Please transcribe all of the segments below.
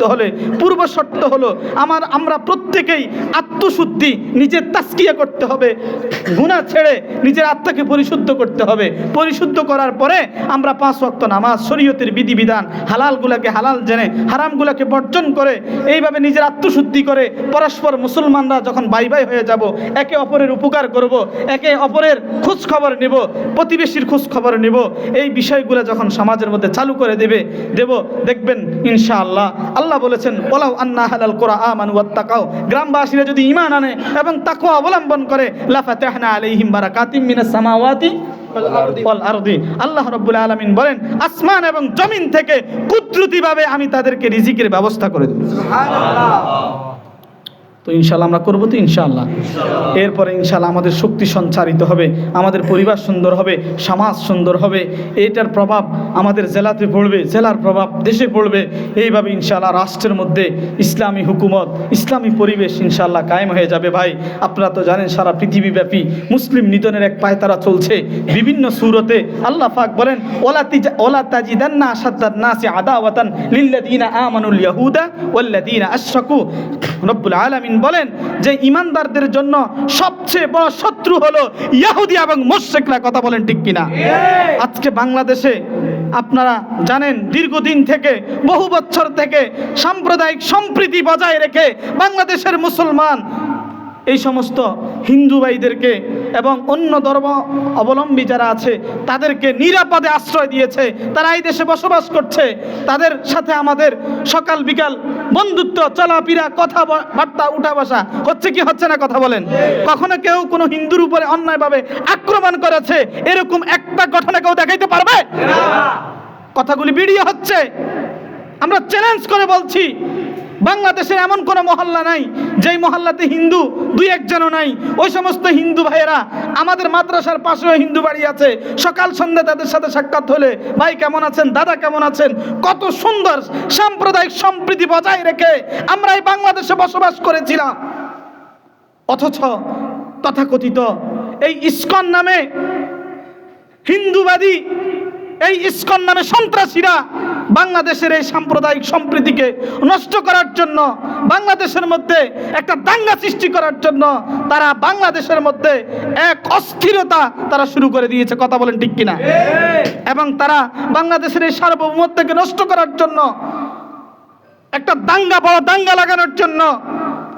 করতে হলে পূর্ব শর্ত হলো আমরা প্রত্যেকেই আত্মশুদ্ধি, নিজের তাজকিয়া করতে হবে, গুনাহ ছেড়ে নিজের আত্মাকে পরিশুদ্ধ করতে হবে। পরিশুদ্ধ করার পরে আমরা 5 ওয়াক্ত নামাজ, শরীয়তের বিধিবিধান, হালালগুলোকে হালাল জেনে হারামগুলোকে বর্জন করে এইভাবে নিজের আত্মশুদ্ধি করে পরস্পর মুসলমানরা যখন ভাই ভাই হয়ে যাব, একে অপরের উপকার করব, একে অপরের খোঁজ খবর নেব, প্রতিবেশীর খোঁজ খবর নেব, এই বিষয়গুলো যখন সমাজের মধ্যে চালু করে দেব দেখবেন ইনশাআল্লাহ আল্লাহ বলেছেন ওয়ালাউ আন্না আহলাল কুরআ আমানু ওয়াত্তাকাও, গ্রামবাসীরা যদি ঈমান আনে এবং তাকওয়া অবলম্বন করে লাফাতাহনা আলাইহিম বারাকাতিম মিনাস সামাওয়াতি ওয়াল আরদি। আল্লাহ রাব্বুল আলামিন বলেন আসমান এবং জমিন থেকে কুদরতিভাবে আমি তাদেরকে রিজিকের ব্যবস্থা করে দেব। সুবহানাল্লাহ। তো ইনশাআল্লাহ আমরা করবো তো ইনশাআল্লাহ। এরপরে ইনশাআল্লাহ আমাদের শক্তি সঞ্চারিত হবে, আমাদের পরিবার সুন্দর হবে, সমাজ সুন্দর হবে, এটার প্রভাব আমাদের জেলাতে পড়বে, জেলার প্রভাব দেশে পড়বে। এইভাবে ইনশাআল্লাহ রাষ্ট্রের মধ্যে ইসলামী হুকুমত, ইসলামী পরিবেশ ইনশাআল্লাহ কায়েম হয়ে যাবে। ভাই আপনারা তো জানেন সারা পৃথিবীব্যাপী মুসলিম নিধনের এক পায়তারা চলছে বিভিন্ন সূরতে। আল্লাহ পাক বলেন ওয়ালা তাজিদান্না আশাদ্দান নাসি আদাওয়াতান লিল্লাযিনা আমানুল ইয়াহুদা ওয়াল্লাযিনা আশরাকু। রব্বুল আলামিন বলেন যে ঈমানদারদের জন্য সবচেয়ে বড় শত্রু হলো ইহুদি এবং মুশরিকরা। কথা বলেন ঠিক কিনা? আজকে বাংলাদেশে আপনারা জানেন দীর্ঘদিন থেকে, বহু বছর থেকে সাম্প্রদায়িক সম্প্রীতি বজায় রেখে বাংলাদেশের মুসলমান এই সমস্ত হিন্দু ভাইদেরকে এবং অন্য ধর্ম অবলম্বী যারা আছে তাদেরকে নিরাপদে আশ্রয় দিয়েছে। তারা এই দেশে বসবাস করছে, তাদের সাথে আমাদের সকাল বিকাল বন্ধুত্ব, চলাফেরা, কথাবার্তা, উঠা বসা হচ্ছে কি হচ্ছে না? কথা বলেন। কখনো কেউ কোনো হিন্দুর উপরে অন্যায়ভাবে আক্রমণ করেছে এরকম একটা ঘটনা কেউ দেখাইতে পারবে? কথাগুলি ভিডিও হচ্ছে। আমরা চ্যালেঞ্জ করে বলছি বাংলাদেশের এমন কোনো মহল্লা নাই যেই মহল্লাতে হিন্দু 2-1জনও নাই। ওই সমস্ত হিন্দু ভাইয়েরা আমাদের মাদ্রাসার পাশেও হিন্দু বাড়ি আছে, সকাল সন্ধ্যা তাদের সাথে সাক্ষাৎ হলে ভাই কেমন আছেন, দাদা কেমন আছেন, কত সুন্দর সাম্প্রদায়িক সম্প্রীতি বজায় রেখে আমরা এই বাংলাদেশে বসবাস করেছিলাম। অথচ তথাকথিত এই ইসকন নামে হিন্দুবাদী, এই ইসকন নামে সন্ত্রাসীরা বাংলাদেশের এই সাম্প্রদায়িক সম্প্রীতিকে নষ্ট করার জন্য, বাংলাদেশের মধ্যে একটা দাঙ্গা সৃষ্টি করার জন্য তারা বাংলাদেশের মধ্যে এক অস্থিরতা তারা শুরু করে দিয়েছে। কথা বলেন ঠিক কিনা? এবং তারা বাংলাদেশের এই সার্বভৌমত্বকে নষ্ট করার জন্য একটা বড় দাঙ্গা লাগানোর জন্য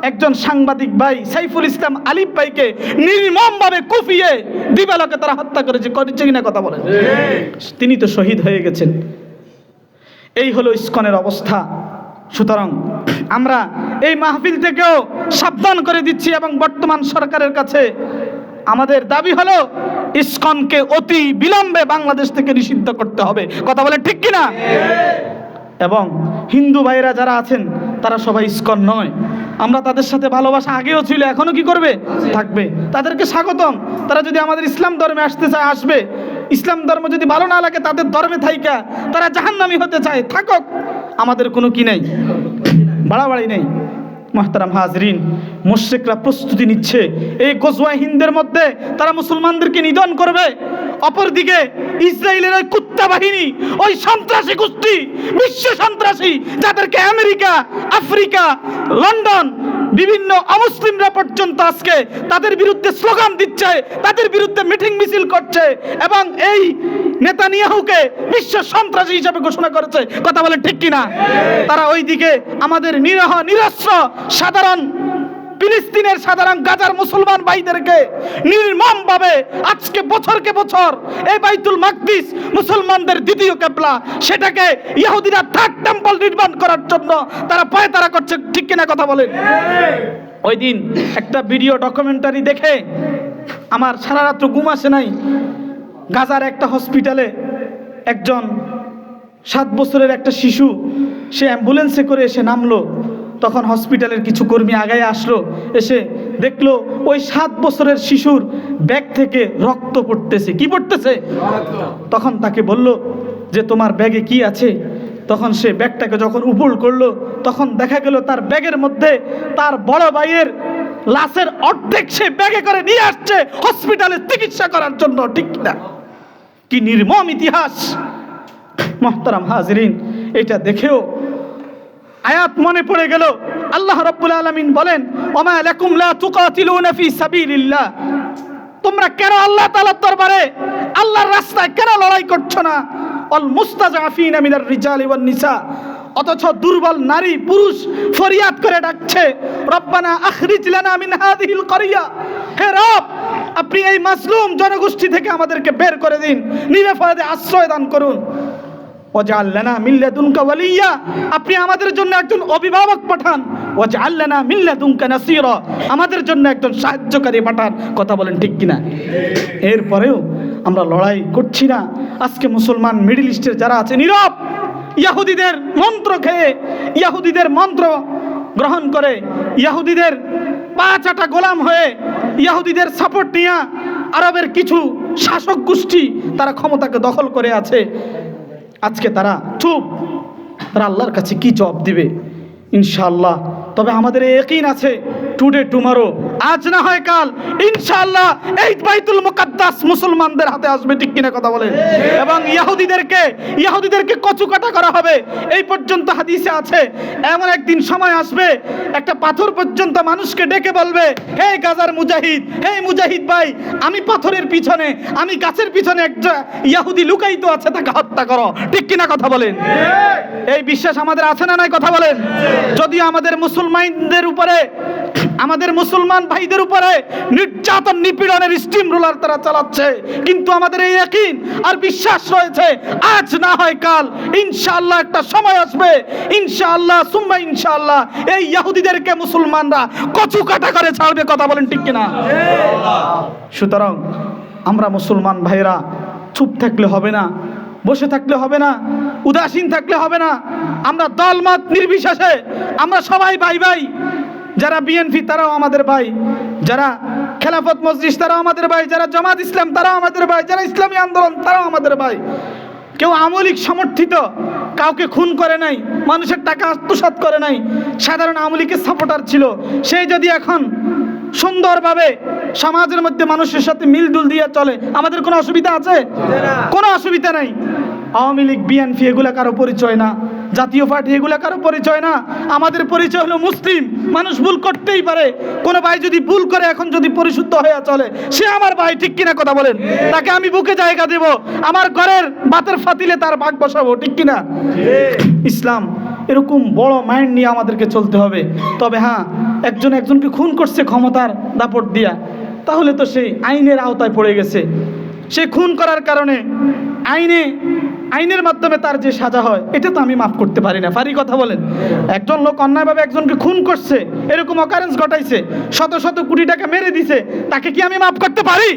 একজন সাংবাদিক ভাই সাইফুল ইসলাম আলিফ ভাইকে নির্মমভাবে কুপিয়ে দিবালোকে তারা হত্যা করেছে কিনা? কথা বলেন। তিনি তো শহীদ হয়ে গেছেন। এই হলো ইসকনের অবস্থা। সুতরাং আমরা এই মাহফিল থেকেও সাবধান করে দিচ্ছি এবং বর্তমান সরকারের কাছে আমাদের দাবি হলো ইসকনকে অতি বিলম্বে বাংলাদেশ থেকে নিষিদ্ধ করতে হবে। কথা বলে ঠিক কিনা? এবং হিন্দু ভাইরা যারা আছেন তারা সবাই ইসকন নয়। আমরা তাদের সাথে ভালোবাসা আগেও ছিল, এখনো কি করবে? থাকবে। তাদেরকে স্বাগতম। তারা যদি আমাদের ইসলাম ধর্মে আসতে চায় আসবে। ইসলাম ধর্ম যদি ভালো না লাগে তাদের ধর্মে থাইকা তারা জাহান্নামী হতে চায়, থাকুক, আমাদের কোনো কি নেই, বাড়াবাড়ি নেই। মুহতারাম হাজরিন, মুশরিকরা প্রস্তুতি নিচ্ছে এই গজওয়া হিন্দের মধ্যে তারা মুসলমানদেরকে নিধন করবে। অপরদিকে ইসরায়েলের ওই কুত্তা বাহিনী, ওই সন্ত্রাসী গোষ্ঠী, বিশ্ব সন্ত্রাসী, যাদেরকে আমেরিকা, আফ্রিকা, লন্ডন, বিভিন্ন অমুসলিমরা পর্যন্ত আজকে তাদের বিরুদ্ধে স্লোগান দিচ্ছে, তাদের বিরুদ্ধে মিটিং মিছিল করছে এবং এই নেতানিয়াহুকে বিশ্ব সন্ত্রাসী হিসেবে ঘোষণা করেছে। কথা বলে ঠিক কিনা? তারা ওইদিকে আমাদের নিরহ নিরস্ত্র সাধারণ ফিলিস্তিনের সাধারণ গাজার মুসলমান ভাইদেরকে নির্মমভাবে আজকে বছরকে বছর এই বাইতুল মাকদিস মুসলমানদের দ্বিতীয় কিবলা, সেটাকে ইহুদিরা থার্ড টেম্পল নির্মাণ করার জন্য তারা পায়তারা করছে। ঠিক কিনা? কথা বলেন। ওই দিন একটা ভিডিও ডকুমেন্টারি দেখে আমার সারা রাত্র ঘুম আসে নাই। গাজার একটা হসপিটালে একজন 7 বছরের একটা শিশু, সে অ্যাম্বুলেন্সে করে এসে নামলো। তখন হসপিটালের কিছু কর্মী আগায় আসলো, এসে দেখলো ওই 7 বছরের শিশুর ব্যাগ থেকে রক্ত পড়তেছে। কি পড়তেছে? তখন তাকে বলল যে তোমার ব্যাগে কি আছে? তখন সে ব্যাগটাকে যখন উপড় করলো তখন দেখা গেল তার ব্যাগের মধ্যে তার বড় ভাইয়ের লাশের অর্ধেক সে ব্যাগে করে নিয়ে আসছে হসপিটালে চিকিৎসা করার জন্য। ঠিক না? কি নির্মম ইতিহাস! মুহতারাম হাজরিন, এটা দেখেও আয়াত মনে পড়ে গেল। আল্লাহ রাব্বুল আলামিন বলেন, ওমা লাকুম লা তুকাতিলুনা ফি সাবিলিল্লাহ, তোমরা কেন আল্লাহ তাআলার দরবারে আল্লাহর রাস্তায় কেন লড়াই করছো না? অল মুস্তাজাফিনা মিনার রিজালি ওয়ান নিসা, অথচ দুর্বল নারী পুরুষ ফরিয়াদ করে ডাকছে, রব্বানা আখরিজ লানা মিন হাযিহিল ক্বরিয়া, হে রব আপনি এই মাজলুম জনগোষ্ঠী থেকে আমাদেরকে বের করে দিন, নিরাপদে আশ্রয় দান করুন। ওয়াজআল লানা মিন লাদুনকা ওয়ালিয়্যা, আপনি আমাদের জন্য একজন অভিভাবক পাঠান। ওয়াজআল লানা মিন লাদুনকা নাসীরা, আমাদের জন্য একজন সাহায্যকারী পাঠান। কথা বলেন ঠিক কিনা? এরপরেও আমরা লড়াই করছি না। আজকে মুসলমান মিডল ইস্টের যারা আছে নীরব, ইহুদিদের মন্ত্র খেয়ে, ইহুদিদের মন্ত্র গ্রহণ করে, ইহুদিদের পা চাটা গোলাম হয়ে, ইহুদিদের সাপোর্ট নিয়ে আরবের কিছু শাসক গোষ্ঠী তারা ক্ষমতাকে দখল করে আছে। আজকে তারা চুপ, তারা আল্লাহর কাছে কি জবাব দিবে? ইনশাআল্লাহ। তবে আমাদের ইয়াকিন আছে, টুডে টুমারো, আজ না হয় কাল, ইনশাআল্লাহ এই বাইতুল মুকাদ্দাস মুসলমানদের হাতে আসবে। ঠিক কিনা কথা বলেন? এবং ইহুদিদেরকে কচুকাটা করা হবে। এই পর্যন্ত হাদিসে আছে, এমন একদিন সময় আসবে একটা পাথর পর্যন্ত মানুষকে ডেকে বলবে, হে গাজার মুজাহিদ, হে মুজাহিদ ভাই, আমি পাথরের পিছনে, আমি গাছের পিছনে একটা ইহুদি লুকায়িত আছে, তাকে হত্যা করো। ঠিক কিনা কথা বলেন? এই বিশ্বাস আমাদের আছে না নাই? কথা বলেন। যদি আমাদের মুসলমানদের উপরে, আমাদের মুসলমান ভাইদের উপরে নির্যাতন নিপীড়নের স্টিম রোলার তারা চালাচ্ছে, কিন্তু আমাদের এই ইয়াকিন আর বিশ্বাস রয়েছে, আজ না হয় কাল ইনশাআল্লাহ একটা সময় আসবে, ইনশাআল্লাহ সুম্মা ইনশাআল্লাহ এই ইহুদিদেরকে মুসলমানরা কচু কাটা করে ছাড়বে। কথা বলেন ঠিক কিনা? সুতরাং আমরা মুসলমান ভাইরা চুপ থাকলে হবে না, বসে থাকলে হবে না, উদাসীন থাকলে হবে না। আমরা দলমত নির্বিশেষে আমরা সবাই ভাই ভাই। যারা বিএনপি তারাও আমাদের ভাই, যারা খেলাফত মজলিস তারাও আমাদের ভাই, যারা জামাত ইসলাম তারাও আমাদের ভাই, যারা ইসলামী আন্দোলন তারাও আমাদের ভাই। কেউ আওয়ামী লীগ সমর্থিত, কাউকে খুন করে নাই, মানুষের টাকা আত্মসাৎ করে নাই, সাধারণ আওয়ামী লীগের সাপোর্টার ছিল। সেই যদি এখন সুন্দরভাবে সমাজের মধ্যে মানুষের সাথে মিলদুল দিয়ে চলে, আমাদের কোনো অসুবিধা আছে? কোনো অসুবিধা নাই। আওয়ামী লীগ বিএনপি এগুলা কারো পরিচয় না, জাতীয় পার্টি এগুলা কারো পরিচয় না। আমাদের পরিচয় হলো মুসলিম। মানুষ ভুল করতেই পারে, কোনো ভাই যদি ভুল করে এখন যদি পরিশুদ্ধ হয়ে চলে, সে আমার ভাই। ঠিক কিনা কথা বলেন? তাকে আমি বুকে জায়গা দেব, আমার ঘরের ভাতের ফাতিলে তার ভাগ বসাবো। ঠিক কিনা? ইসলাম এরকম বড় মাইন্ড নিয়ে আমাদেরকে চলতে হবে। তবে হ্যাঁ, একজনকে খুন করছে ক্ষমতার দাপট দিয়া, তাহলে তো সেই আইনের আওতায় পড়ে গেছে। সে খুন করার কারণে আইনের মাধ্যমে তার যে সাজা হয়, এটা তো আমি মাফ করতে পারি না। পারি? কথা বলেন। একজন লোক অন্যায়ভাবে একজনকে খুন করছে, এরকম অকারেন্স ঘটাইছে, শত শত কোটি টাকা মেরে দিছে, তাকে কি আমি মাফ করতে পারি?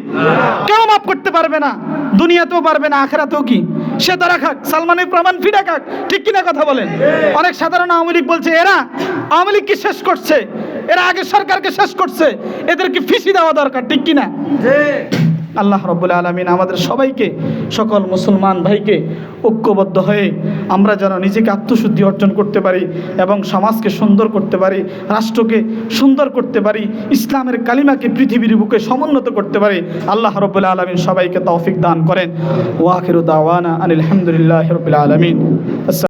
কেউ মাফ করতে পারবে না, দুনিয়াতেও পারবে না, আখিরাতেও কি। সে ধরা খাক, সালমানের প্রমাণ ফিরা খাক। ঠিক কিনা কথা বলেন? অনেক সাধারণ আওয়ামী লীগ বলছে এরা আওয়ামী লীগকে শেষ করছে, এরা আগে সরকারকে শেষ করছে, এদেরকে ফাঁসি দেওয়া দরকার। ঠিক কিনা? আল্লাহ রাব্বুল আলামিন আমাদের সবাইকে, সকল মুসলমান ভাইকে ঐক্যবদ্ধ হয়ে আমরা যেন নিজেকে আত্মশুদ্ধি অর্জন করতে পারি এবং সমাজকে সুন্দর করতে পারি, রাষ্ট্রকে সুন্দর করতে পারি, ইসলামের কালিমাকে পৃথিবীর বুকে সমুন্নত করতে পারি। আল্লাহ রাব্বুল আলামিন সবাইকে তৌফিক দান করেন। ওয়া আখিরু দাওয়ানা আনিল হামদুলিল্লাহি রাব্বিল আলামিন।